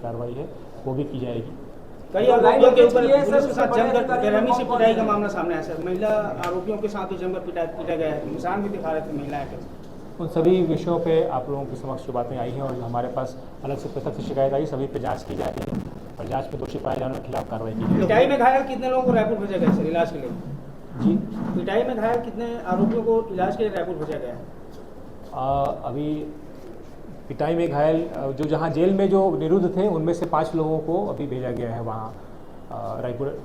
कार्रवाई है वो भी की जाएगी। कई आरोपियों के ऊपर पुलिस के साथ जमकर बेरहमी से पिटाई का मामला सामने आया सर। महिला आरोपियों के साथ जमकर पीटा गया है, निशान भी दिखा रहे थे महिलाएं के। उन सभी विषयों पे आप लोगों के समक्ष जो बातें आई हैं और हमारे पास अलग से पृथक से शिकायत आई, सभी पे जांच की जा रही है और जांच में दोषी पाए जाने के खिलाफ कार्रवाई की जाएगी। पिटाई में घायल कितने लोगों को रायपुर भेजा गया सर इलाज के लिए? जी, पिटाई में घायल कितने आरोपियों को इलाज के लिए रायपुर भेजा गया है? अभी पिटाई में घायल जो जहाँ जेल में जो निरुद्ध थे उनमें से 5 लोगों को अभी भेजा गया है वहाँ रायपुर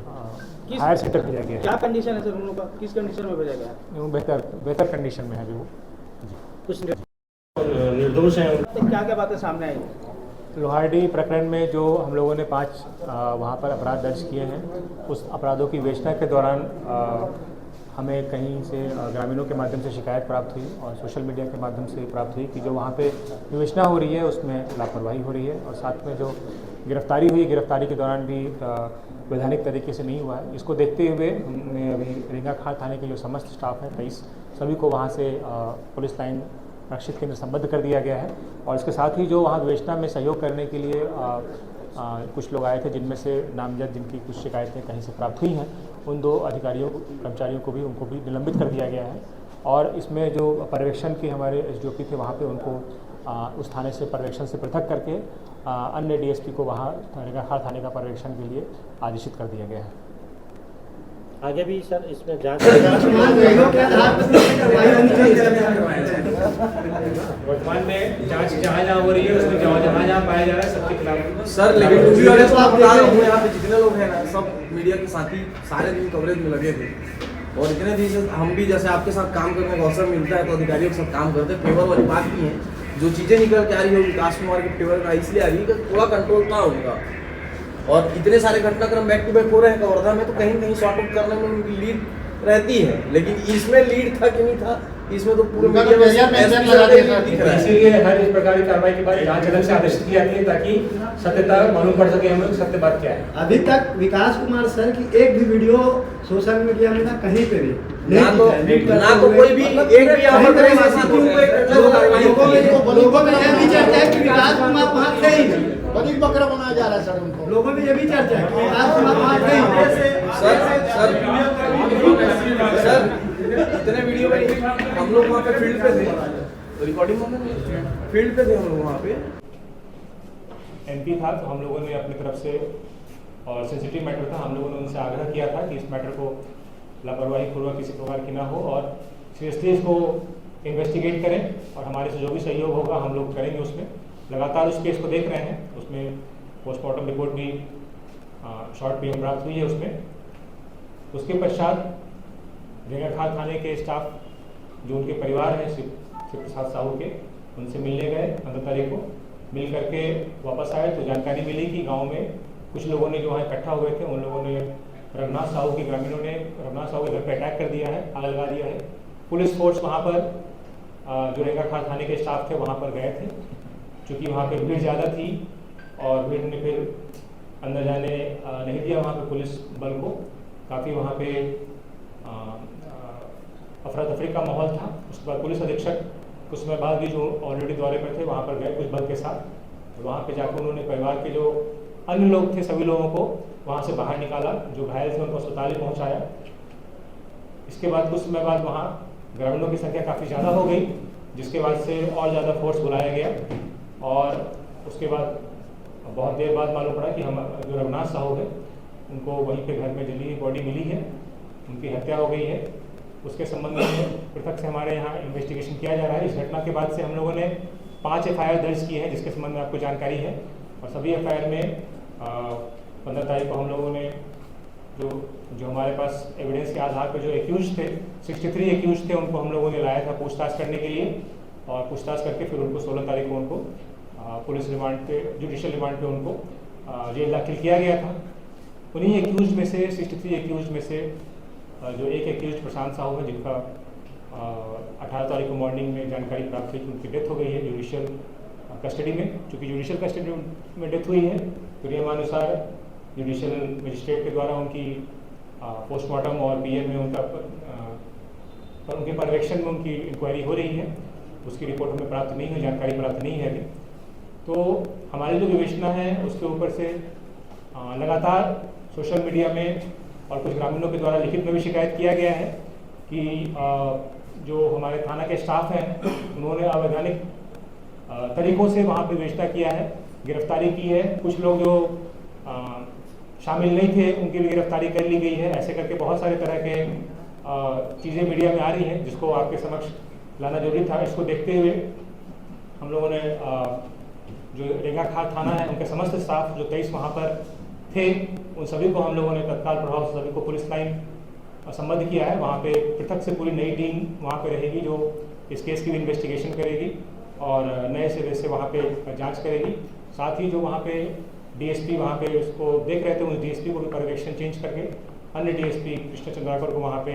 हायर सेंटर भेजा गया है। क्या कंडीशन है सर उन लोगों का? किस कंडीशन में भेजा गया है? वो बेहतर कंडीशन में है अभी वो। कुछ निर्दोष हैं तो क्या क्या बातें सामने आई? लोहारडी प्रकरण में जो हम लोगों ने 5 वहाँ पर अपराध दर्ज किए हैं, उस अपराधों की विवेचना के दौरान हमें कहीं से ग्रामीणों के माध्यम से शिकायत प्राप्त हुई और सोशल मीडिया के माध्यम से प्राप्त हुई कि जो वहाँ पे विवेचना हो रही है उसमें लापरवाही हो रही है और साथ में जो गिरफ्तारी हुई, गिरफ्तारी के दौरान भी वैधानिक तरीके से नहीं हुआ है। इसको देखते हुए हमने अभी रेंगाखाल थाने के जो समस्त स्टाफ है 23 सभी को वहाँ से पुलिस लाइन रक्षित केंद्र संबद्ध कर दिया गया है और इसके साथ ही जो वहाँ विवेचना में सहयोग करने के लिए कुछ लोग आए थे जिनमें से नामजद जिनकी कुछ शिकायतें कहीं से प्राप्त हुई हैं, उन 2 अधिकारियों कर्मचारियों को भी उनको भी निलंबित कर दिया गया है और इसमें जो पर्यवेक्षण के हमारे एसडीओपी थे वहाँ पे उनको उस थाने से पर्यवेक्षण से पृथक करके अन्य डीएसपी को वहाँ रेंगाखाल थाने का पर्यवेक्षण के लिए आदेशित कर दिया गया है। आगे भी सर इसमें जांच वर्तमान में जांच जहाँ हो रही है उसमें जहाँ पाया जा रहा है सबके खिलाफ सर। लेकिन टू बी ऑनेस्ट आप बता रहे हो यहाँ पे जितने लोग हैं ना सब मीडिया के साथी सारे दिन कवरेज में लगे थे और इतने दिन से हम भी जैसे आपके साथ काम करने का अवसर मिलता है तो अधिकारियों के साथ काम करते हैं। फेवर वाली बात नहीं है, जो चीज़ें निकल के आ रही है विकास कुमार के फेवर का इसलिए आ रही है कि थोड़ा कंट्रोल था उनका और इतने सारे घटनाक्रम बैक टू बैक हो रहे हैं कवर्धा में तो कहीं कहीं सॉर्ट आउट करने में उनकी लीड रहती है, लेकिन इसमें लीड था कि नहीं था इसमें तो पूरे मीडिया में दिख रहा है। इसीलिए हर इस प्रकार की कार्रवाई के बाद जांच अलग से आदेशित की जाती है ताकि सत्यता मालूम पड़ सके हमें सत्य बात क्या है। अभी तक विकास कुमार सर की एक भी वीडियो सोशल मीडिया में ना कहीं पे भी ना तो कोई भी एक भी लोगों में यह भी चर्चा है कि विकास कुमार वहाँ थे ही नहीं, बड़ी बकरा बनाया जा रहा है सर उनको। लोगों में यह भी चर्चा है कि विकास कुमार वहाँ थे ही नहीं। सर इतने वीडियो में हम लोग वहाँ पे फील्ड पे थे तो रिकॉर्डिंग फील्ड पे थे हम लोग वहाँ पे। एमपी था तो हम लोगों ने अपनी तरफ से और सेंसिटिव मैटर था, हम लोगों ने उनसे आग्रह किया था कि इस मैटर को लापरवाही पूर्वक किसी प्रकार की ना हो और सीरियसली इसको इन्वेस्टिगेट करें और हमारे से जो भी सहयोग होगा हम लोग करेंगे। उसमें लगातार उस केस को देख रहे हैं, उसमें पोस्टमार्टम रिपोर्ट भी शॉर्ट पीएम प्राप्त हुई है उसमें। उसके पश्चात रेंगाखाल थाने के स्टाफ जो उनके परिवार हैं शिव प्रसाद साहू के, उनसे मिलने गए 15 तारीख को। मिल करके वापस आए तो जानकारी मिली कि गांव में कुछ लोगों ने जो वहाँ इकट्ठा हुए थे उन लोगों ने रघुनाथ साहू के ग्रामीणों ने रघुनाथ साहू के घर पर अटैक कर दिया है, आग लगा दिया है। पुलिस फोर्स वहाँ पर जो रेंगाखाल थाने के स्टाफ थे वहाँ पर गए थे, चूँकि वहाँ पर भीड़ ज़्यादा थी और भीड़ ने फिर अंदर जाने नहीं दिया वहाँ पे पुलिस बल को। काफ़ी वहाँ पे अफरा तफरी का माहौल था। उसके बाद पुलिस अधीक्षक कुछ समय बाद भी जो ऑलरेडी दौरे पर थे वहाँ पर गए कुछ बल के साथ, तो वहाँ पे जाकर उन्होंने परिवार के जो अन्य लोग थे सभी लोगों को वहाँ से बाहर निकाला, जो घायल थे उनको अस्पताल पहुँचाया। इसके बाद कुछ समय बाद वहाँ ग्रामीणों की संख्या काफ़ी ज़्यादा हो गई, जिसके बाद से और ज़्यादा फोर्स बुलाया गया और उसके बाद बहुत देर बाद मालूम पड़ा कि हम जो रघुनाथ साहू है उनको वहीं पे घर में जली हुई बॉडी मिली है, उनकी हत्या हो गई है। उसके संबंध में पृथक से हमारे यहाँ इन्वेस्टिगेशन किया जा रहा है। इस घटना के बाद से हम लोगों ने 5 FIR दर्ज किए हैं जिसके संबंध में आपको जानकारी है और सभी FIR में 15 तारीख को हम लोगों ने जो हमारे पास एविडेंस के आधार पर जो एक्यूज थे 63 एक्यूज थे उनको हम लोगों ने लाया था पूछताछ करने के लिए और पूछताछ करके फिर उनको 16 तारीख को उनको पुलिस रिमांड पे जुडिशियल रिमांड पे उनको जेल दाखिल किया गया था। उन्हीं एक्यूज में से 63 एक्यूज में से जो एक एक्यूज प्रशांत साहू है जिनका 18 तारीख को मॉर्निंग में जानकारी प्राप्त हुई कि उनकी डेथ हो गई है जुडिशियल कस्टडी में। चूँकि जुडिशियल कस्टडी में डेथ हुई है तो नियमानुसार जुडिशियल मजिस्ट्रेट के द्वारा उनकी पोस्टमार्टम और पीएम में उनके पर्यवेक्षण में उनकी इंक्वायरी हो रही है। उसकी रिपोर्ट हमें प्राप्त नहीं हुई, जानकारी प्राप्त नहीं है अभी। तो हमारी जो विवेचना है उसके ऊपर से लगातार सोशल मीडिया में और कुछ ग्रामीणों के द्वारा लिखित में भी शिकायत किया गया है कि जो हमारे थाना के स्टाफ हैं उन्होंने अवैधानिक तरीकों से वहाँ पर विवेचना किया है, गिरफ्तारी की है। कुछ लोग जो शामिल नहीं थे उनकी भी गिरफ्तारी कर ली गई है। ऐसे करके बहुत सारे तरह के चीज़ें मीडिया में आ रही हैं जिसको आपके समक्ष लाना जरूरी था। इसको देखते हुए हम लोगों ने जो रेंगाखाल थाना है उनके समस्त स्टाफ जो 23 वहाँ पर थे उन सभी को हम लोगों ने तत्काल प्रभाव से सभी को पुलिस लाइन संबद्ध किया है। वहाँ पे पृथक से पूरी नई टीम वहाँ पे रहेगी जो इस केस की भी इन्वेस्टिगेशन करेगी और नए सिरे से वहाँ पे जांच करेगी। साथ ही जो वहाँ पे डीएसपी वहाँ पे उसको देख रहे थे उस डीएसपी को भी पर्यवेक्षण चेंज करके अन्य डीएसपी कृष्ण चंद्राकर को वहाँ पे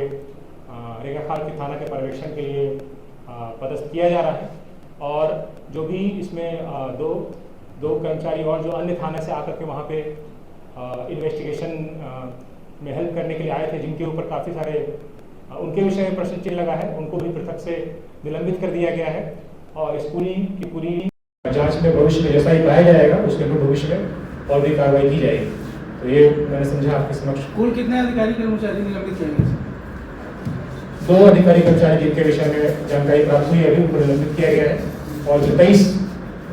रेंगाखाल के थाना के पर्यवेक्षण के लिए पदस्थ किया जा रहा है। और जो भी इसमें दो कर्मचारी और जो अन्य थाने से आकर के वहाँ पे इन्वेस्टिगेशन में हेल्प करने के लिए आए थे, जिनके ऊपर काफ़ी सारे उनके विषय में प्रश्न चिन्ह लगा है, उनको भी पृथक से निलंबित कर दिया गया है। और इस पूरी की पूरी जांच में भविष्य में जैसा ही पाया जाएगा उसके ऊपर भविष्य में और भी कार्रवाई की जाएगी। तो ये मैंने समझा आपके समक्ष। कुल कितने अधिकारी कर्मचारी निलंबित किए गए? 2 अधिकारी कर्मचारी जिनके विषय में जानकारी प्राप्त हुई अभी उनको निलंबित किया गया है और जो 23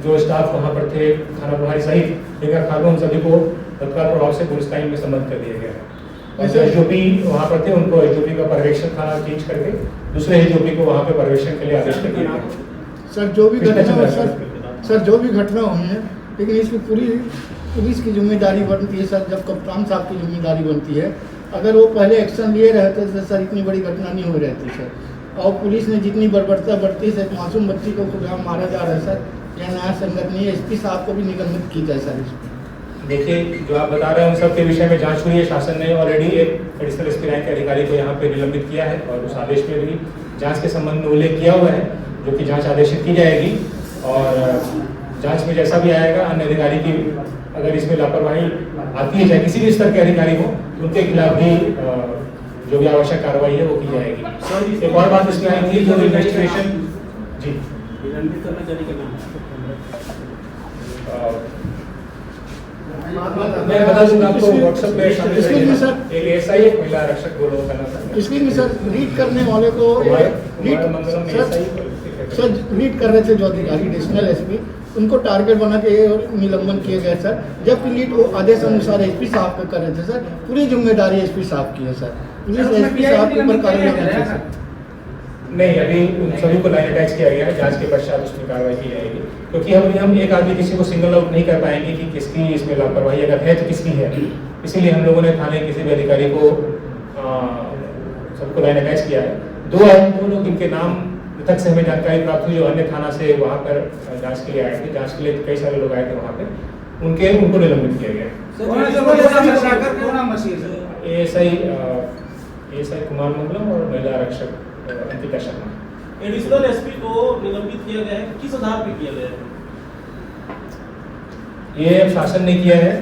जो स्टाफ वहाँ पर थे थाना प्रभारी सहित रेंगाखाल में उन सभी को तत्काल प्रभाव से पुलिस लाइन में संबद्ध कर दिया गया है। और एसडीओपी वहाँ पर थे उनको एसडीओपी का पर्यवेक्षण थाना चेंज करके दूसरे एसडीओपी को वहाँ पे पर्यवेक्षण के लिए आदेश कर दिया गया। सर जो भी घटना हुई है लेकिन इसकी पूरी पुलिस की जिम्मेदारी बनती है सर, जब कप्तान साहब की जिम्मेदारी बनती है। अगर वो पहले एक्शन लिए रहते तो सर इतनी बड़ी घटना नहीं हो रहती सर। और पुलिस ने जितनी बर्बरता बरती है, मासूम बच्ची को खुलेआम मारा जा रहा है सर, यह न्याय संगत नहीं है। एसपी साहब को भी निलंबित की जाए सर। देखिए जो आप बता रहे हैं उन सब के विषय में जांच हुई है। शासन ने ऑलरेडी एक एडिशनल एसपी रैंक के अधिकारी को यहाँ पे निलंबित किया है और उस आदेश में भी जांच के संबंध में उल्लेख किया हुआ है जो कि जांच आदेशित की जाएगी। और जांच में जैसा भी आएगा अन्य अधिकारी की अगर इसमें लापरवाही आती है चाहे किसी भी स्तर के अधिकारी हो उनके खिलाफ भी जो भी आवश्यक कार्रवाई है वो की जाएगी। एक और बात इसमें आई थी जो इन्वेस्टिगेशन जी मैं बता दूंगा आपको व्हाट्सएप पे एक एसआई एक महिला आरक्षक दो लोगों का नाम। इसलिए भी सर रीड करने वाले को सर रीड कर रहे थे जो अधिकारी एडिशनल एसपी उनको टारगेट बना के निलंबन किए गए सर, जबकि लीड वो आदेश अनुसार एसपी साहब पे कर रहे थे सर। पूरी जिम्मेदारी एसपी साहब की है सर, पुलिस एसपी साहब के ऊपर कार्रवाई करनी है सर। नहीं, अभी उन सभी को लाइन अटैच किया गया है, जांच के पश्चात उसमें कार्रवाई की जाएगी। क्योंकि हम एक आदमी किसी को सिंगल आउट नहीं कर पाएंगे कि किसकी इसमें लापरवाही अगर है तो किसकी है। इसीलिए हम लोगों ने थाने किसी भी अधिकारी को सबको लाइन अटैच किया है। दो लोग इनके नाम पृथक से हमें जानकारी प्राप्त हुई जो अन्य थाना से वहाँ पर जांच के लिए आए थे। जांच के लिए कई सारे लोग आए थे वहाँ पे, उनको निलंबित किया गया। एएसआई कुमार मंगलम और महिला आरक्षक अंकिता शर्मा। एडिशनल एसपी को निलंबित किया गया है, किस आधार पर किया गया है? ये शासन ने किया है।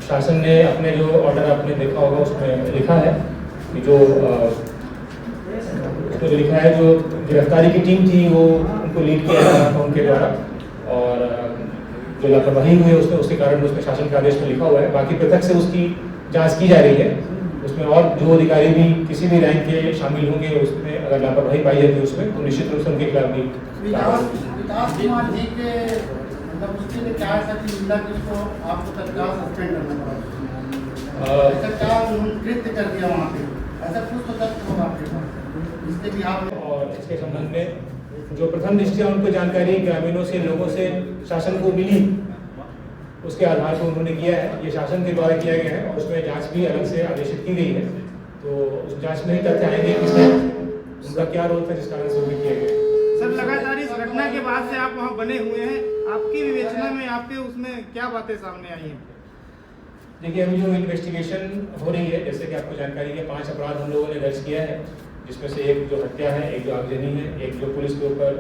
शासन ने अपने जो ऑर्डर आपने देखा होगा उसमें लिखा है कि जो उसमें लिखा है जो गिरफ्तारी की टीम थी वो उनको लीड किया जा रहा था उनके द्वारा, और जो लापरवाही हुई है उसके कारण उसमें शासन के आदेश में लिखा हुआ है। बाकी पृथक से उसकी जांच की जा रही है। उसमें और जो अधिकारी भी किसी भी रैंक के शामिल होंगे उसमें अगर लापरवाही पाई जाती है उसमें तो निश्चित रूप से उनके खिलाफ भी विकास कुमार जी के मतलब उसके लिए क्या ऐसा कि जिला को आपको तत्काल सस्पेंड करना पड़ा? ऐसा क्या कृत्य कर दिया वहाँ पे? ऐसा कुछ तो तथ्य होगा आपके पास इसके बिहार में? और इसके संबंध में जो प्रथम दृष्टया उनको जानकारी ग्रामीणों से लोगों से शासन को मिली उसके आधार पर उन्होंने किया है। ये शासन के द्वारा किया गया है और उसमें जांच भी अलग से आदेशित की गई है। तो उस जांच में ही तथ्य आएंगे कि उनका क्या रोल था जिस कारण से उन्हें किया गया। सर लगातार इस घटना के बाद से आप वहाँ बने हुए हैं, आपकी विवेचना में आपके उसमें क्या बातें सामने आई हैं? देखिए अभी जो इन्वेस्टिगेशन हो रही है, जैसे कि आपको जानकारी है 5 अपराध हम लोगों ने दर्ज किया है, जिसमें से एक जो हत्या है, एक जो आगजनी है, एक जो पुलिस के ऊपर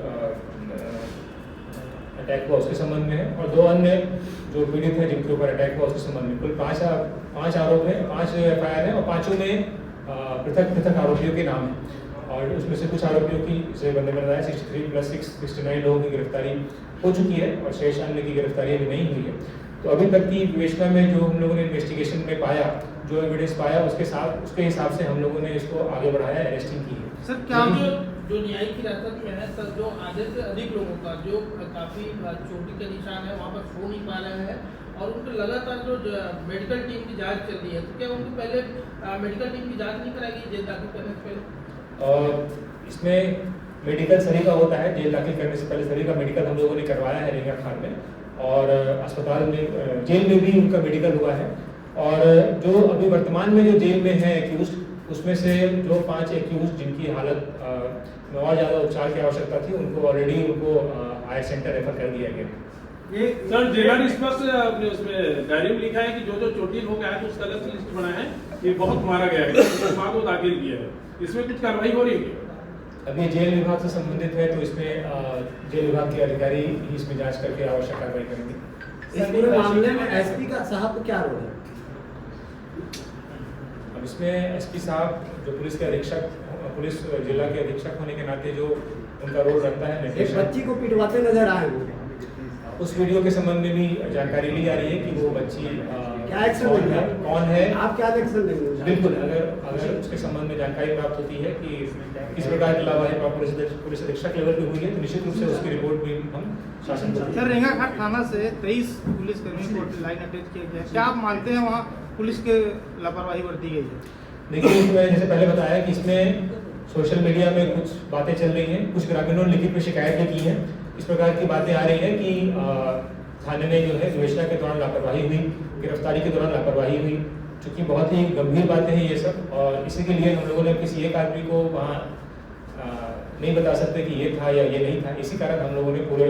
अटैक हुआ उसके संबंध में है, और 2 अन्य जो पीड़ित हैं जिनके ऊपर अटैक हुआ उसके संबंध में। कुल 5 आरोप हैं, 5 FIR हैं और 5 में पृथक आरोपियों के नाम हैं। और उसमें से कुछ आरोपियों की जैसे बंदे ने बताया 63 + 6 69 लोगों की गिरफ्तारी हो चुकी है और शेष अन्य की गिरफ्तारी अभी नहीं हुई है। तो अभी तक की विवेचना में जो हम लोगों ने इन्वेस्टिगेशन में पाया, जो एविडेंस पाया उसके हिसाब से हम लोगों ने इसको आगे बढ़ाया, अरेस्टिंग की है। सर क्या जो न्यायिक हिरासत में है सर, जो आधे से अधिक लोगों का जो काफ़ी चोटी के निशान है वहाँ पर सो नहीं पा रहे हैं और उनके लगातार जो मेडिकल टीम की जांच चल रही है, तो क्या उनको पहले मेडिकल टीम की जांच नहीं कराएगी जेल दाखिल करने से पहले? इसमें मेडिकल सभी का होता है, जेल दाखिल करने से पहले सभी का मेडिकल हम लोगों ने करवाया है रेंगा खान में, और अस्पताल में जेल में भी उनका मेडिकल हुआ है। और जो अभी वर्तमान में जो जेल में है एक्यूज, उसमें से जो 5 एक्यूज जिनकी हालत में और ज़्यादा उपचार की आवश्यकता थी, उनको ऑलरेडी हायर सेंटर रेफर कर दिया गया। ये सर जेलर स्पष्ट अपने उसमें डायरी में लिखा है कि जो चोटिल हो गया है तो उसका अलग से लिस्ट बना है, ये बहुत मारा गया है, उसके बाद वो दाखिल किया है, इसमें कुछ कार्रवाई हो रही है? अभी जेल विभाग से संबंधित है तो इसमें जेल विभाग के अधिकारी ही इसमें जांच करके आवश्यक कार्रवाई करेंगे। इस पूरे मामले में एसपी का साहब को क्या रोल है? अब इसमें एसपी साहब जो पुलिस के अधीक्षक, पुलिस जिला के अधीक्षक होने के नाते जो उनका रोल रहता है, एक बच्ची को पिटवाते नजर आए वो, उस वीडियो के संबंध में भी जानकारी ली जा रही है कि वो बच्ची क्या एक्शन कौन है। आप क्या एक्शन लेंगे? बिल्कुल, अगर उसके संबंध में जानकारी प्राप्त होती है कि किस प्रकार की लापरवाही पुलिस अधीक्षक लेवल पे हुई है, तो निश्चित रूप से उसकी रिपोर्ट भी हम शासन को देंगे। सर रेंगाघाट थाना से 23 पुलिस कर्मियों को लाइन अटैच किया गया है, क्या आप मानते हैं वहाँ पुलिस के लापरवाही बरती गई है? देखिए, इसमें जैसे पहले बताया कि इसमें सोशल मीडिया में कुछ बातें चल रही हैं, कुछ ग्रामीणों ने लिखित में शिकायत भी की है, इस प्रकार की बातें आ रही है कि थाने में जो है विवेचना के दौरान लापरवाही हुई, गिरफ्तारी के दौरान लापरवाही हुई, चूँकि बहुत ही गंभीर बातें हैं ये सब, और इसी के लिए हम लोगों ने किसी एक आदमी को वहाँ नहीं बता सकते कि ये था या ये नहीं था। इसी कारण हम लोगों ने पूरे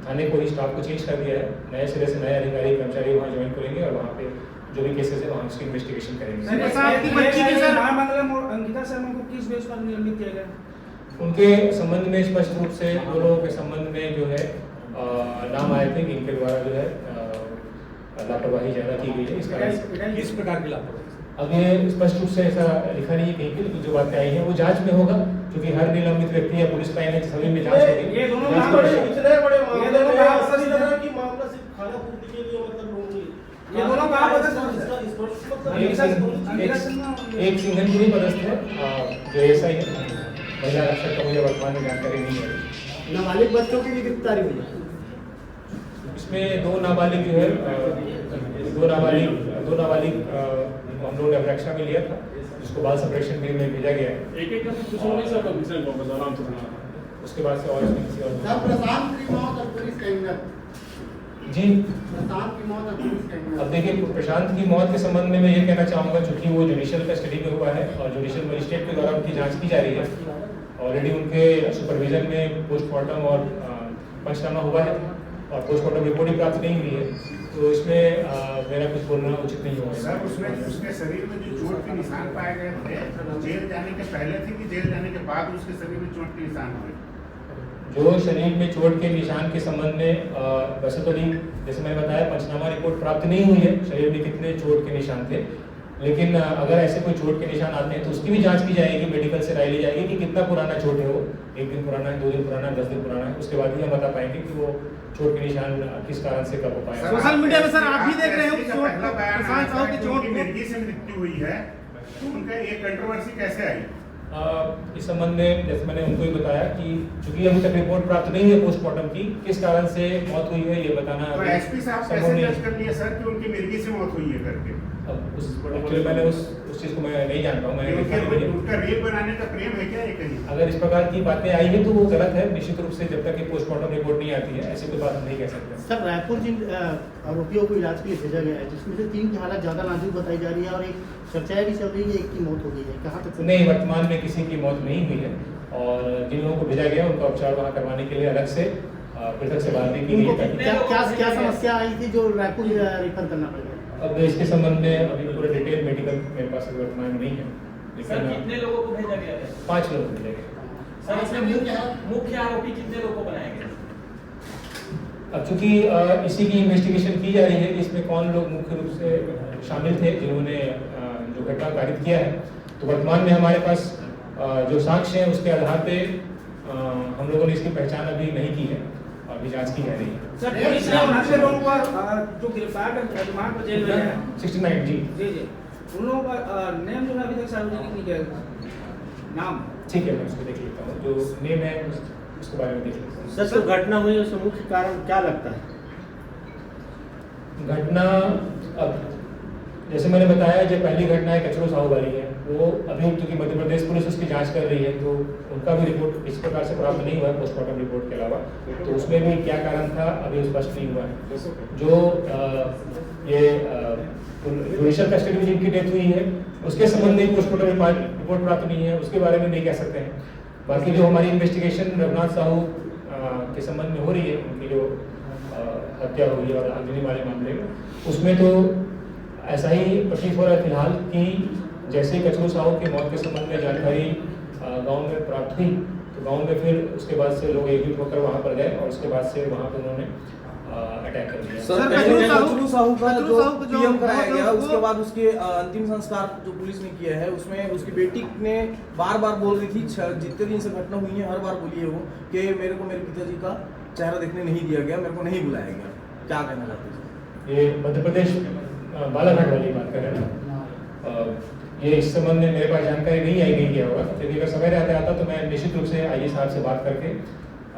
थाने को ही स्टाफ को चेंज कर दिया है, नए सिरे से नए अधिकारी कर्मचारी वहाँ ज्वाइन करेंगे और वहाँ पे जो भी केसेस है वहाँ उसकी इन्वेस्टिगेशन करेंगे। अंकिता शर्मा को किस बेस पर निलंबित किया गया? उनके संबंध में स्पष्ट रूप से दो लोगों के संबंध में जो है नाम आए थे कि इनके द्वारा जो है लापरवाही ज़्यादा की गई है। इस प्रकार की लापरवाही अब ये स्पष्ट रूप से ऐसा लिखा नहीं है कहीं पे, लेकिन जो बातें आई हैं वो जांच में होगा, क्योंकि हर निलंबित व्यक्ति या पुलिस लाइन है सभी में जांच होगी। ये दोनों इतने बड़े मामले में ऐसा नहीं लग रहा कि मामला सिर्फ खाना पूर्ति के लिए मतलब लोग ये दोनों कहां पदस्थ हैं? एक सिंघनपुरी पदस्थ है जो ऐसा ही है, महिला रक्षक का मुझे वर्तमान में जानकारी नहीं है। नाबालिग बच्चों की भी गिरफ्तारी हुई है इसमें दो नाबालिग जो है दो नाबालिग हम लोगों ने अभिरक्षा में लिया था, जिसको बाल संप्रेक्षण गृह में भेजा गया है। एक का कुछ नहीं सब विषय को बता आराम से उसके बाद से और इसमें किसी और सर प्रशांत की मौत और पुलिस का इंजन, जी प्रशांत की मौत और पुलिस का इंजन। अब देखिए, प्रशांत की मौत के संबंध में मैं ये कहना चाहूँगा, चूंकि वो जुडिशियल कस्टडी में हुआ है और जुडिशियल मजिस्ट्रेट के द्वारा उनकी जांच की जा रही है, ऑलरेडी उनके सुपरविजन में पोस्टमार्टम और पंचनामा हुआ है और पोस्टमार्टम रिपोर्ट ही प्राप्त नहीं हुई है, तो इसमें मेरा कुछ बोलना उचित नहीं होगा। सर उसमें उसके शरीर में जो चोट के निशान पाए गए थे, जेल जाने के पहले थे कि जेल जाने के बाद उसके शरीर में चोट के निशान हुए? जो शरीर में चोट के निशान के संबंध में वैसे तो नहीं, जैसे मैंने बताया पंचनामा रिपोर्ट प्राप्त नहीं हुई है शरीर में कितने चोट के निशान थे, लेकिन अगर ऐसे कोई चोट के निशान आते हैं तो उसकी भी जांच की जाएगी, मेडिकल से राय ली जाएगी कि कितना पुराना चोट है, वो 1 दिन पुराना है, 2 दिन पुराना है, 10 दिन पुराना है, उसके बाद ही हम बता पाएंगे कि वो चोट के निशान किस कारण से कब हो पाया। सोशल मीडिया में सर आप भी देख रहे हो प्रशांत साहू की चोट मिर्गी से मृत्यु हुई है, तो उनका ये कंट्रोवर्सी कैसे आई? इस संबंध में जैसे मैंने उनको ही बताया कि चूंकि अभी तक रिपोर्ट प्राप्त नहीं है पोस्टमार्टम की, किस कारण से मौत हुई है ये बताना तो एसपी साहब कैसे जज कर लिए सर कि उनकी मिर्गी से मौत हुई है करके? अब मैंने उस चीज को मैं नहीं जानता हूँ, मैंने उनका रेप बनाने का प्रेम है क्या ये कहीं? अगर इस प्रकार की बातें आई है तो वो गलत है, निश्चित रूप से जब तक कि पोस्टमार्टम रिपोर्ट नहीं आती है ऐसी कोई बात नहीं कह सकते। सर रायपुर जिन आरोपियों को इलाज के लिए भेजा गया है, जिसमें से 3 की हालत ज़्यादा नाजुक बताई जा रही है और एक चर्चा भी चल रही है एक की मौत हो गई है, कहाँ तक? नहीं, वर्तमान में किसी की मौत नहीं हुई है और जिन लोगों को भेजा गया उनका उपचार वहाँ करवाने के लिए अलग से पृथक से बात भी की गई है। क्या समस्या आई थी जो रायपुर रेफर करना पड़ेगा? अब इसके संबंध में अभी पूरा डिटेल मेडिकल मेरे पास अभी वर्तमान में नहीं है, सर कितने लोगों को भेजा गया है? 5 लोग भेजे गए। सर इसमें मुख्य आरोपी कितने लोगों को बनाया गया? अब चूंकि इसी की इन्वेस्टिगेशन की जा रही है कि इसमें कौन लोग मुख्य रूप से शामिल थे जिन्होंने जो घटना कारित किया है, तो वर्तमान में हमारे पास जो साक्ष्य हैं उसके आधार पे हम लोगों ने इसकी पहचान अभी नहीं की है, अभी जांच की जा रही है। सर पुलिस ने 29 लोगों पर जो गिरफ्तार कर रिमांड पर जेल में है 69 जी जी जी, उन लोगों का नेम जो है अभी तक सार्वजनिक नहीं किया गया, नाम। ठीक है, मैं उसको देख लेता हूँ, जो नेम है उसके बारे में देख लेता हूँ। सर जो घटना हुई उसका मुख्य कारण क्या लगता है? घटना अब जैसे मैंने बताया, जो पहली घटना है कचरू साहू वाली है, वो अभी क्योंकि मध्य प्रदेश पुलिस उसकी जांच कर रही है, तो उनका भी रिपोर्ट इस प्रकार से प्राप्त नहीं हुआ है पोस्टमार्टम रिपोर्ट के अलावा, तो उसमें भी क्या कारण था अभी स्पष्ट नहीं हुआ है। जो ये जुडिशियल कस्टडी में जिनकी डेथ हुई है उसके संबंध में पोस्टमार्टम रिपोर्ट प्राप्त नहीं है, उसके बारे में नहीं कह सकते हैं। बाकी जो हमारी इन्वेस्टिगेशन रघुनाथ साहू के संबंध में हो रही है, उनकी जो हत्या हुई है और अंजलि वाले मामले में, उसमें तो ऐसा ही प्रतीत हो रहा है फिलहाल कि जैसे कचरू साहू की मौत के संबंध में जानकारी गांव में प्राप्त हुई, तो गांव में फिर उसके बाद से लोग एकजुट होकर वहां पर गए और उसके बाद से वहां पर उन्होंने अटैक कर दिया। सर कचरू साहू का जो पीएम कराया गया, उसके बाद उसके अंतिम संस्कार जो पुलिस ने किया है, उसमें उसकी बेटी ने बार बार बोल रही थी, जितने दिन से घटना हुई है हर बार बोली है वो कि मेरे को मेरे पिताजी का चेहरा देखने नहीं दिया गया, मेरे को नहीं बुलाया गया। क्या कहना चाहते हैं? ये मध्य प्रदेश बालाघाट वाली बात कर रहे हैं, ये इस संबंध में मेरे पास जानकारी नहीं आई गई क्या होगा, यदि अगर समय रहता आता तो मैं निश्चित रूप से आईजी साहब से बात करके,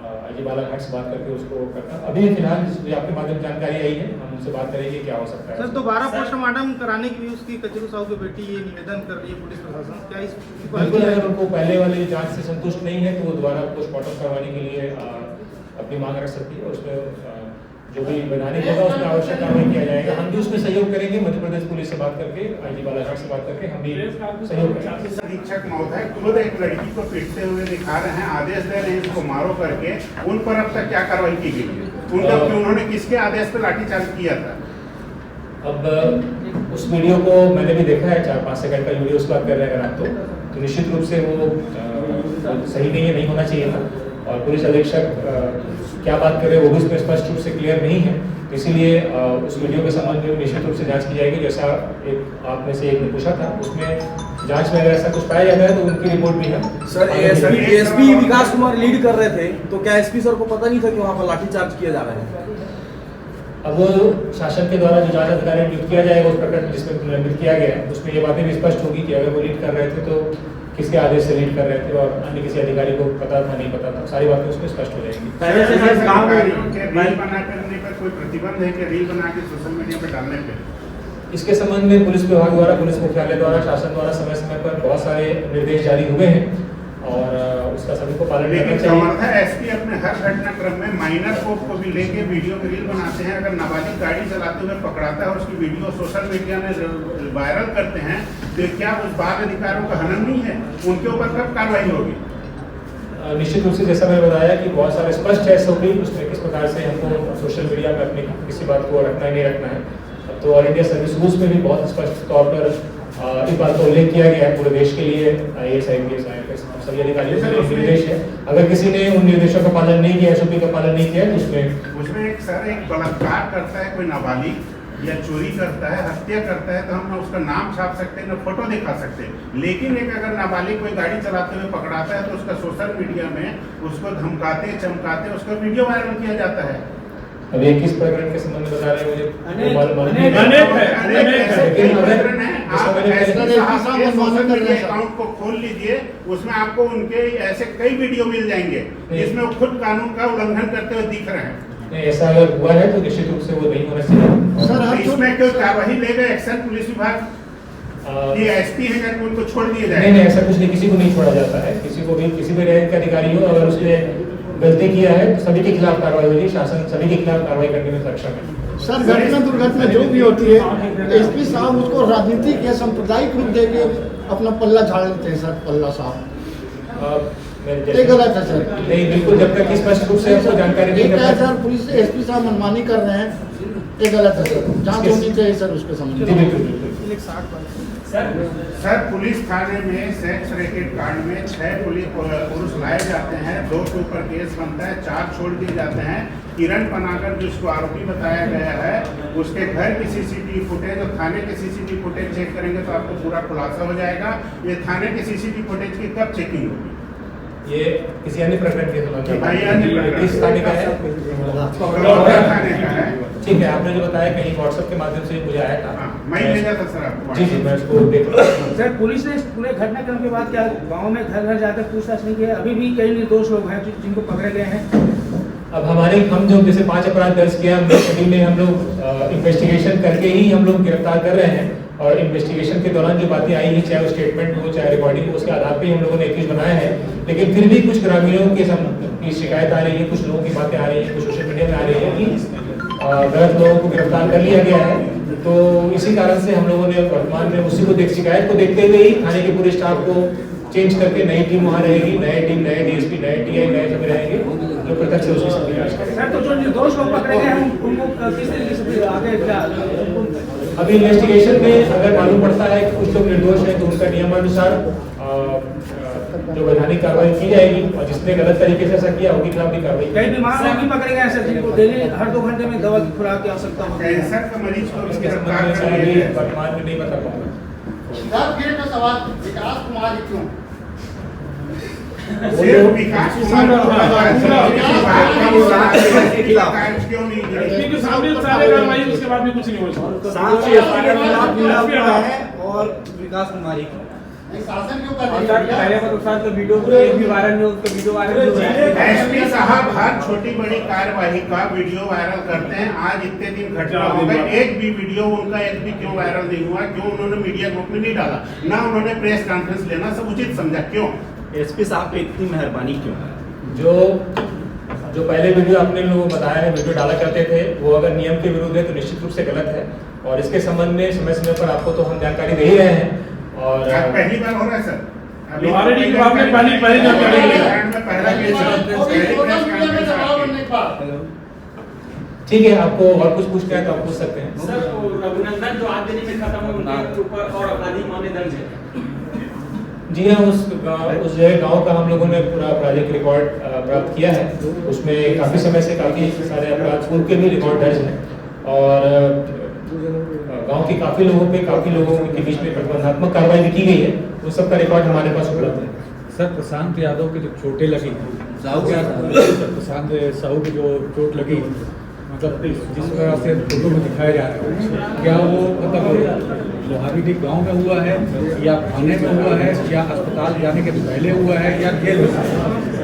आईजी बालाघाट से बात करके उसको करता। अभी फिलहाल आपके माध्यम जानकारी आई है, हम उनसे बात करेंगे क्या हो सकता है। सर दोबारा पोस्टमार्टम कराने की भी उसकी कचरू साहू की बेटी ये निवेदन कर रही है पुलिस प्रशासन, क्या इस बिल्कुल, अगर उनको पहले वाली जांच से संतुष्ट नहीं है तो वो दोबारा पोस्टमार्टम करवाने के लिए अपनी मांग रख सकती है। उसमें जो भी वैधानिक होगा उसमें आवश्यक कार्रवाई किया जाएगा। हम भी उसमें सहयोग करेंगे, मध्य प्रदेश पुलिस से बात करके, आईजी बालाघाट से बात करके हम भी सहयोग करेंगे। अधीक्षक महोदय खुद एक लड़की को पीटते हुए दिखा रहे हैं, आदेश दे रहे हैं इसको मारो करके, उन पर अब तक क्या कार्रवाई की गई है? उन्होंने किसके आदेश पर लाठीचार्ज किया था? अब उस वीडियो को मैंने भी देखा है, 4-5 सेकंड का वीडियो उस बात कर रहे हैं अगर आप तो निश्चित रूप से वो सही नहीं है, नहीं होना चाहिए था। और पुलिस अधीक्षक क्या बात कर रहे हैं वो भी उसमें स्पष्ट रूप से क्लियर नहीं है, इसीलिए उस वीडियो के संबंध में निश्चित रूप से जांच की जाएगी। जैसा एक आप में से एक ने पूछा था, उसमें जांच में अगर ऐसा कुछ पाया जाता है तो उनकी रिपोर्ट भी है। सर एसपी विकास कुमार लीड कर रहे थे, तो क्या एसपी सर को पता नहीं था कि वहाँ पर लाठीचार्ज किया जा रहा है? अब वो शासन के द्वारा जो जांच अधिकारी नियुक्त किया जाएगा उस प्रकरण जिसमें निलंबित किया गया है, उसमें ये बातें भी स्पष्ट होगी कि अगर वो लीड कर रहे थे तो किसके आदेश से लीड कर रहे थे और अन्य किसी अधिकारी को पता था नहीं पता था, सारी बातें उसमें स्पष्ट हो जाएंगी। पहले से रील बना करने पर कोई प्रतिबंध है कि रील बना के सोशल मीडिया पर डालने पे? इसके संबंध में पुलिस विभाग द्वारा, पुलिस मुख्यालय द्वारा, शासन द्वारा समय समय पर बहुत सारे निर्देश जारी हुए हैं और उसका सभी को पालन करना चाहिए। एसपी अपने हर घटनाक्रम में माइनर को भी लेके वीडियो में रील बनाते हैं, अगर नाबालिग गाड़ी चलाते हुए पकड़ाता है और उसकी वीडियो सोशल मीडिया में वायरल करते हैं, तो क्या उस बाल अधिकारों का हनन नहीं है? उनके ऊपर कब कार्रवाई होगी? निश्चित रूप से जैसा मैंने बताया कि बहुत सारे स्पष्ट है SOP, उसमें किस प्रकार से हमको सोशल मीडिया में अपनी किसी बात को रखना है नहीं रखना है। तो ऑल इंडिया सर्विस रूल्स में भी बहुत स्पष्ट तौर पर इस बात का उल्लेख किया गया है पूरे देश के लिए। IAS, IPS, IFS सभी अधिकारियों से निर्देश है, अगर किसी ने उन निर्देशों का पालन नहीं किया, SOP का पालन नहीं किया तो उसमें एक सर एक बलात्कार करता है कोई नाबालिग या चोरी करता है, हत्या करता है, तो हम ना उसका नाम छाप सकते हैं ना फोटो दिखा सकते हैं, लेकिन एक अगर नाबालिग कोई गाड़ी चलाते हुए पकड़ाता है तो उसका सोशल मीडिया में उसको धमकाते चमकाते उसका वीडियो वायरल किया जाता है। अब ये किस प्रकरण के संबंध में बता रहे हैं मुझे? अकाउंट को खोल लीजिए, उसमें आपको उनके ऐसे कई वीडियो मिल जाएंगे जिसमें वो खुद कानून का उल्लंघन करते हुए दिख रहे हैं। नहीं, ऐसा अगर हुआ है तो निश्चित रूप से वो नहीं होना चाहिए। सर इसमें कोई कार्रवाई लेगा एक्शन पुलिस विभाग? ये एसपी है क्या उनको छोड़ दिया जाए? नहीं, ऐसा कुछ नहीं, किसी को नहीं छोड़ा जाता है। किसी को भी, किसी भी रैंक का अधिकारी हो, अगर उसने गलती किया है तो सभी के खिलाफ कार्रवाई होगी। शासन सभी के खिलाफ कार्रवाई करने में सक्षम है। सर घटना दुर्घटना जो भी होती है, एसपी साहब उसको राजनीतिक या सांप्रदायिक रूप देके अपना पल्ला झाड़ लेते हैं। सर पल्ला साहब ये गलत है सर। नहीं, बिल्कुल, जब तक स्पष्ट रूप से आपको जानकारी नहीं है सर, पुलिस एसपी साहब मनमानी कर रहे हैं, ये गलत है सर। जांच होनी चाहिए सर उसके संबंध में। बिल्कुल बिल्कुल। सर पुलिस थाने में सेक्स रैकेट कांड में 6 पुरुष लाए जाते हैं, 2 के ऊपर केस बनता है, 4 छोड़ दिए जाते हैं। किरण पनागर जिसको आरोपी बताया गया है, उसके घर की सीसीटीवी फुटेज और थाने के सीसीटीवी फुटेज चेक करेंगे तो आपको पूरा खुलासा हो जाएगा। ये थाने के सीसीटीवी फुटेज की कब चेकिंग होगी? ये किसी अन्य प्रकरण के संबंध में किस थाने का है? थाने का है। ठीक है, आपने जो बताया कहीं व्हाट्सएप के माध्यम से मुझे आया था। मैं भेजा था सर आपको। जी जी, मैं इसको देख रहा हूँ। सर पुलिस ने इस पूरे घटनाक्रम के बाद क्या गांव में घर घर जाकर पूछताछ नहीं किया? अभी भी कई निर्दोष लोग हैं जिनको पकड़े गए हैं। अब हम जो जैसे 5 अपराध दर्ज किया हमने, सभी में हम लोग इन्वेस्टिगेशन करके ही हम लोग गिरफ्तार कर रहे हैं। और इन्वेस्टिगेशन के दौरान जो बातें आई हैं, चाहे वो स्टेटमेंट हो चाहे रिकॉर्डिंग हो, उसके आधार पे हम लोगों ने एक चीज बनाया है। लेकिन फिर भी कुछ ग्रामीणों की शिकायत आ रही है, कुछ लोगों की बातें आ रही है, कुछ सोशल मीडिया में आ रही है कि गलत लोगों को गिरफ्तार कर लिया गया है। तो इसी कारण से हम लोगों ने वर्तमान में उसी को शिकायत को देखते हुए ही थाने के पूरे स्टाफ को चेंज करके नई टीम वहाँ रहेगी, नए टीम, नए डीएसपी, नए टीआई, नए सब रहेंगे जो प्रत्यक्ष से उसकी सबकी जांच करेंगे। सर तो जो निर्दोष लोग पकड़े गए हैं उनको किस तरीके से आगे क्या? अभी इन्वेस्टिगेशन में अगर मालूम पड़ता है कि कुछ लोग निर्दोष हैं तो उनका नियमानुसार जो वैधानिक कार्रवाई की जाएगी और जिसने गलत तरीके से ऐसा किया उनके खिलाफ भी कार्रवाई। कई बीमार लोग भी पकड़े गए हैं सर जिनको डेली हर 2 घंटे में दवा की खुराक की आवश्यकता होती है। कैंसर का मरीज को इसके संबंध में मैं अभी वर्तमान में नहीं बता पाऊंगा। फिर का सवाल विकास कुमार जी क्यों? सिर्फ विकास कुमार क्यों नहीं? सामने सारे कार्रवाई उसके बाद भी कुछ नहीं हो और विकास कुमारी शासन क्यों कर तो वीडियो भी वायरल नहीं, उसका वीडियो वायरल एसपी साहब हर छोटी बड़ी कार्यवाही का वीडियो वायरल करते हैं। आज इतने दिन घटना हो गए, एक भी वीडियो उनका एक भी क्यों वायरल नहीं हुआ? क्यों उन्होंने मीडिया ग्रुप में नहीं डाला? ना उन्होंने प्रेस कॉन्फ्रेंस लेना सब उचित समझा? क्यों? एसपी साहब पे इतनी मेहरबानी क्यों? जो पहले वीडियो आपने लोगों को बताया है, वीडियो डाला करते थे, वो अगर नियम के विरुद्ध है तो निश्चित रूप से गलत है। और इसके संबंध में समय समय पर आपको तो हम जानकारी दे ही रहे हैं। और पहली बार हो रहा है सर, ठीक है, आपको और कुछ पूछना है तो आप पूछ सकते हैं। सर रघुनंदन जो आज दिन में खत्म हुए उनके ऊपर और आपराधिक मामले दर्ज है। जी हाँ, उस गांव का हम लोगों ने पूरा आपराधिक रिकॉर्ड प्राप्त किया है। उसमें काफ़ी समय से काफ़ी सारे अपराध पूर्व के भी रिकॉर्ड दर्ज हैं और गांव के काफ़ी लोगों के बीच में प्रतिबंधात्मक कार्रवाई भी की गई है। उन सब का रिकॉर्ड हमारे पास उपलब्ध है। सर प्रशांत यादव के जो चोटें लगी, प्रशांत साहू की जो चोट लगी, मतलब जिस तरह से फोटो में दिखाया जा रहा है, क्या वो मतलब लोहारी गांव में हुआ है या थाने में हुआ है या अस्पताल जाने के पहले हुआ है या जेल में?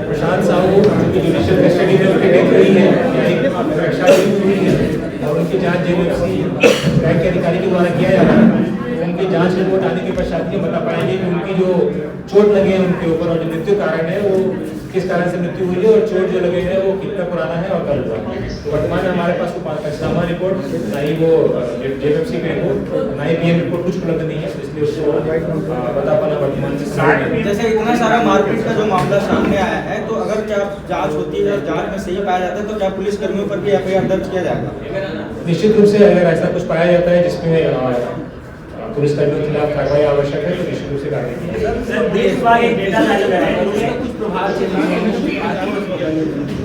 प्रशांत साहू की जुडिशियल कस्टडी में उनकी डेथ हुई है, न्यायिक रक्षा हुई है और उनकी जांच जेएमएफसी बैंक के अधिकारी के द्वारा किया जा रहा है। उनकी जांच रिपोर्ट आने के पश्चात ये बता पाएंगे कि उनकी जो चोट लगे हैं उनके ऊपर और जो मृत्यु कारण है वो किस कारण से मृत्यु हुई है और चोट जो लगे हैं वो कितना पुराना है और कब हुआ। तो वर्तमान में हमारे पास पंचनामा रिपोर्ट, ना ही वो जेएमएफसी की रिपोर्ट, ना ही पीएम रिपोर्ट कुछ उपलब्ध नहीं है, इसलिए उसको बता पाना वर्तमान में। जैसे इतना सारा मारपीट का जो मामला सामने आया है, तो अगर क्या जांच होती है और जांच में सही पाया जाता है तो क्या पुलिस कर्मियों पर भी एफआईआर दर्ज किया जाएगा? निश्चित रूप से अगर ऐसा कुछ पाया जाता है जिसमें पुलिस कर्मियों के खिलाफ कार्रवाई आवश्यक है तो निश्चित रूप से कार्रवाई की जाएगी।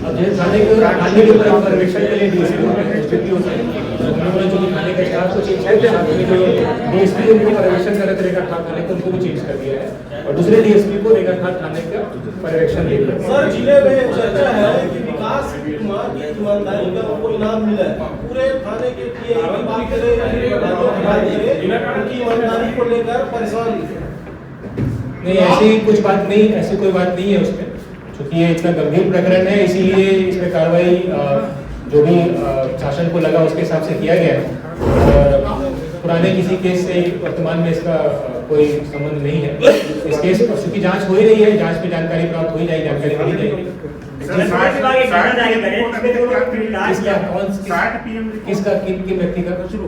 अब थाने के ऊपर पर्यवेक्षण के लिए डीएसपी होता है, उन्होंने जो थाने के स्टाफ को चेंज कर दिया, डीएसपी उनको पर्यवेक्षण कर रहे थे रेखा थाने को, उनको भी चेंज कर दिया है और दूसरे डीएसपी को रेखा थाने का पर्यवेक्षण ले लिया। सर जिले में चर्चा है कि विकास कुमार की ईमानदारी का उनको इनाम मिला है। पूरे थाने के बात करें उनकी ईमानदारी को लेकर परेशान नहीं, ऐसी कुछ बात नहीं, ऐसी कोई बात नहीं है उसमें, क्योंकि ये इतना गंभीर प्रकरण है इसीलिए इसमें कार्रवाई जो भी शासन को लगा उसके हिसाब से किया गया है और पुराने किसी केस से वर्तमान में इसका कोई संबंध नहीं है। इस केस पर चूंकि जांच हो ही रही है, जांच में जानकारी प्राप्त हो ही जाएगी, जानकारी मिली जाएगी। किसका किन व्यक्ति का कचरू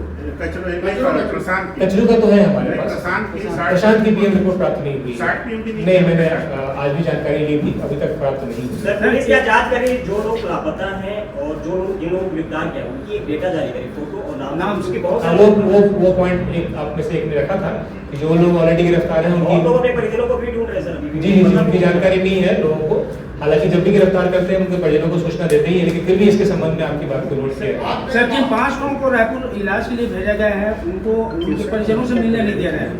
का तो है हमारे पास। प्रशांत की पीएम रिपोर्ट प्राप्त नहीं हुई। 60 PM की नहीं, मैंने आज भी जानकारी ली थी, अभी तक प्राप्त नहीं हुई। सर, पुलिस क्या जांच करें जो लोग लापता हैं और जो लोग जिन लोगों को गिरफ्तार किया उनकी एक डेटा जारी करें, फोटो और नाम उसके बहुत सारे वो पॉइंट एक आप में से एक ने रखा था कि जो लोग ऑलरेडी गिरफ्तार हैं उनकी लोग अपने परिजनों को भी ढूंढ रहे हैं सर अभी। जी उनकी जानकारी नहीं है लोगों को। हालांकि जब भी गिरफ्तार करते हैं उनके परिजनों को सूचना देते ही है, लेकिन फिर भी इसके संबंध में आपकी बात को नोट किया। सर, जिन 5 लोगों को रायपुर इलाज के लिए भेजा गया है उनको उनके परिजनों से मिलने नहीं दे रहे हैं,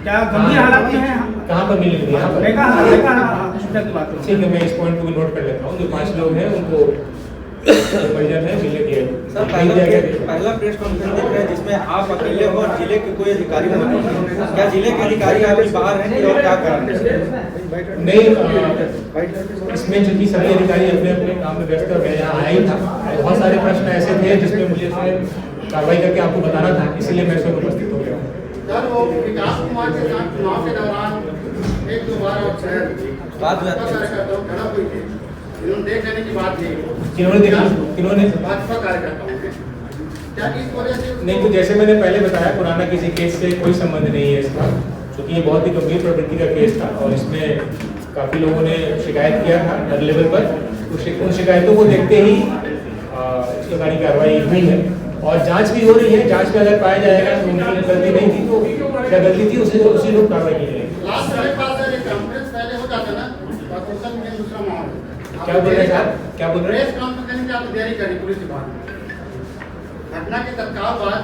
क्या गंभीर हालात में है? कहाँ पर मिलने दिया? हॉस्पिटल की बात। ठीक है, मैं इस पॉइंट को भी नोट कर लेता हूँ। जो 5 लोग हैं उनको परिजन है मिलने दिए। सर, पहला प्रेस कॉन्फ्रेंस देख रहे हैं जिसमें आप अकेले हो और जिले के कोई अधिकारी नहीं, क्या जिले के अधिकारी आपके बाहर हैं और क्या कर रहे हैं? नहीं, इसमें चूंकि सभी अधिकारी अपने अपने काम में व्यस्त हो गए, यहाँ आया ही था। बहुत सारे प्रश्न ऐसे थे जिसमें मुझे कार्रवाई करके आपको बताना था, इसीलिए मैं इसमें उपस्थित हो गया। सर, वो विकास कुमार के साथ चुनाव के दौरान 1-2 बार और बात खड़ा हुई थी, इन्होंने देख लेने की बात थी। किन्होंने देखा? किन्होंने? भाजपा कार्यकर्ताओं ने। क्या इस वजह से? नहीं, तो जैसे मैंने पहले बताया, पुराना किसी केस से कोई संबंध नहीं है इसका, क्योंकि ये बहुत ही गंभीर प्रवृत्ति का केस था और इसमें काफ़ी लोगों ने शिकायत किया था हर लेवल पर। उन शिकायतों को देखते ही इस प्रकार की कार्रवाई हुई है और जांच भी हो रही है। जांच में अगर पाया जाएगा तो उनकी गलती नहीं थी तो क्या गलती थी उसी लोग कार्रवाई की जाएगी। लास्ट मेरे पास सर एक कॉन्फ्रेंस पहले हो जाता ना, और सोशल मीडिया दूसरा माहौल। क्या बोल रहे हैं साहब? क्या बोल रहे हैं? प्रेस कॉन्फ्रेंस की आप तैयारी करी पुलिस विभाग में। घटना के तत्काल बाद